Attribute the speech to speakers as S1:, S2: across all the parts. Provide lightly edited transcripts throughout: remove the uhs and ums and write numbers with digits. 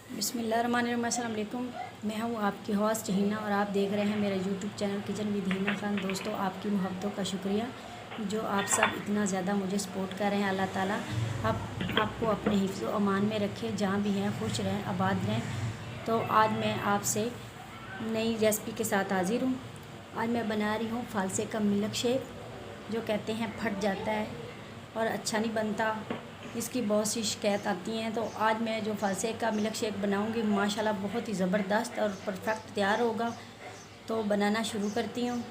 S1: बिस्मिल्लाहिर्रहमानिर्रहीम। अस्सलाम वालेकुम। मैं हूँ आपकी हॉस्ट हिना और आप देख रहे हैं मेरा YouTube channel kitchen with Hina Khan. दोस्तों, आपकी मोहब्बतों का शुक्रिया जो आप सब इतना ज़्यादा मुझे सपोर्ट कर रहे हैं। अल्लाह ताला आपको अपने हिफ्ज़ व अमान में रखे, जहाँ भी हैं खुश रहें, आबाद रहें। तो आज मैं आपसे नई रेसिपी के साथ हाज़िर हूँ। आज मैं बना रही हूँ फालसे का मिल्क शेक, जो कहते हैं फट जाता है और अच्छा नहीं बनता, इसकी बहुत सी शिकायत आती हैं। तो आज मैं जो फालसे का मिल्क शेक बनाऊंगी माशाल्लाह बहुत ही ज़बरदस्त और परफेक्ट तैयार होगा। तो बनाना शुरू करती हूँ।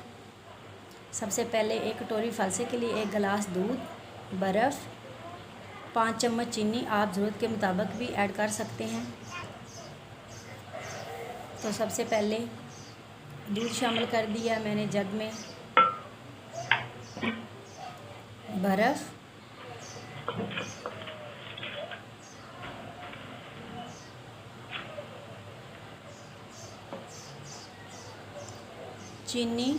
S1: सबसे पहले एक कटोरी फालसे के लिए 1 गिलास दूध, बर्फ़, 5 चम्मच चीनी, आप ज़रूरत के मुताबिक भी ऐड कर सकते हैं। तो सबसे पहले दूध शामिल कर दिया मैंने जग में, बर्फ़, चीनी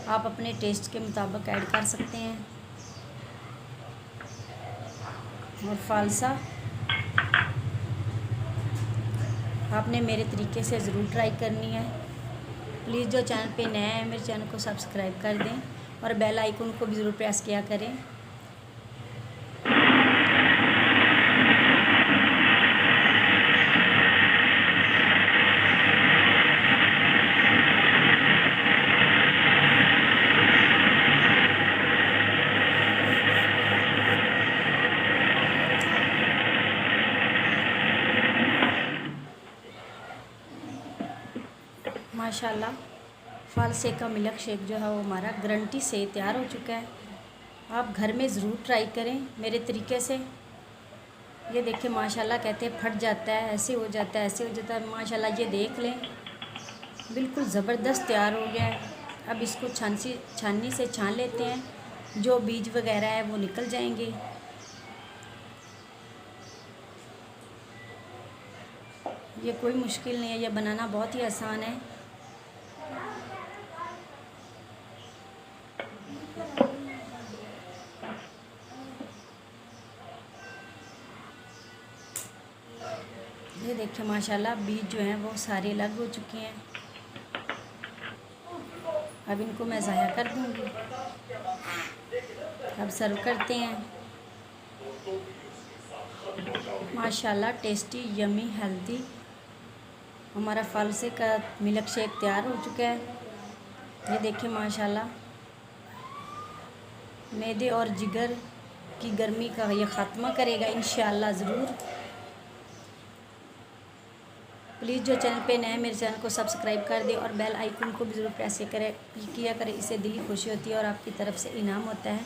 S1: आप अपने टेस्ट के मुताबिक ऐड कर सकते हैं, और फालसा आपने मेरे तरीके से ज़रूर ट्राई करनी है। प्लीज़ जो चैनल पे नया है मेरे चैनल को सब्सक्राइब कर दें और बेल आइकन को भी ज़रूर प्रेस किया करें। माशाल्लाह फालसे का मिल्क शेक जो है वो हमारा गारंटी से तैयार हो चुका है। आप घर में ज़रूर ट्राई करें मेरे तरीके से। ये देखिए माशाल्लाह, कहते हैं फट जाता है, ऐसे हो जाता है, ऐसे हो जाता है। माशाल्लाह ये देख लें, बिल्कुल ज़बरदस्त तैयार हो गया है। अब इसको छाननी से छान लेते हैं, जो बीज वगैरह है वो निकल जाएंगे। ये कोई मुश्किल नहीं है, ये बनाना बहुत ही आसान है। ये देखिए माशाल्लाह बीज जो हैं वो सारे अलग हो चुके हैं। अब इनको मैं ज़ाया कर दूँगी। अब सर्व करते हैं। माशाल्लाह टेस्टी, यमी, हेल्दी हमारा फालसे का मिल्क शेक तैयार हो चुका है। ये देखिए माशाल्लाह, मैदे और जिगर की गर्मी का ये ख़त्मा करेगा इंशाअल्लाह ज़रूर। प्लीज़ जो चैनल पे नए मेरे चैनल को सब्सक्राइब कर दें और बेल आइकन को भी ज़रूर प्रेस किया करें। इससे दिली खुशी होती है और आपकी तरफ से इनाम होता है।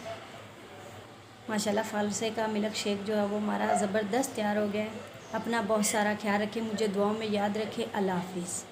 S1: माशाल्लाह फालसे का मिल्क शेक जो है वो हमारा ज़बरदस्त तैयार हो गया है। अपना बहुत सारा ख्याल रखें, मुझे दुआओं में याद रखें। अल्लाह हाफिज़।